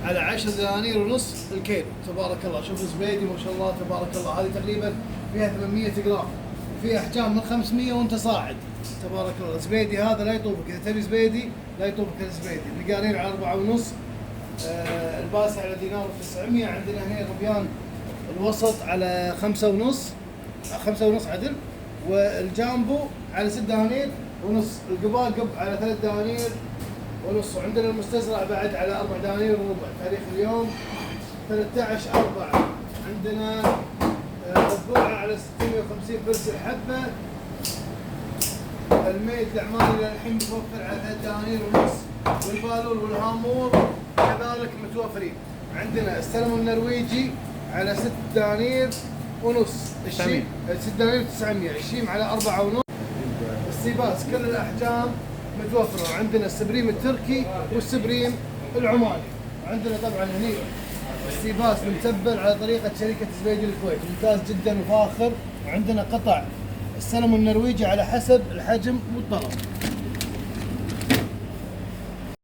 على 10 دنانير ونص الكيلو. تبارك الله، شوف الزبيدي ما شاء الله تبارك الله، هذه تقريبا فيها 800 جرام، فيها احجام من 500 وانت صاعد. تبارك الله، الزبيدي هذا لا يطوفك، اذا تبي زبيدي لا يطوفك الزبيدي. القارير على 4 ونص، الباسة على دينار و900. عندنا هنا الروبيان الوسط على 5 ونص، 5 ونص عدل، والجامبو على 6 دنانير ونص، القباقب على 3 دنانير ونص. وعندنا المستزرع بعد على 4 دنانير وربع. تاريخ اليوم 13/4. عندنا الضوعة على 650 فلس الحبة. الميت العماني للحين متوفر على 3 دنانير ونص، والبالول والهامور كذلك متوفرين. عندنا السلمون النرويجي على 6 دنانير ونص، الشيم 6 دنانير 900، الشيم على 4 ونص. السيباس كل الأحجام متوفرة. وعندنا السبريم التركي والسبريم العماني. وعندنا طبعا هني السيباس متبل على طريقة شركة زبيدي الكويت، ممتاز جدا وفاخر. وعندنا قطع السلمون النرويجي على حسب الحجم والطلب.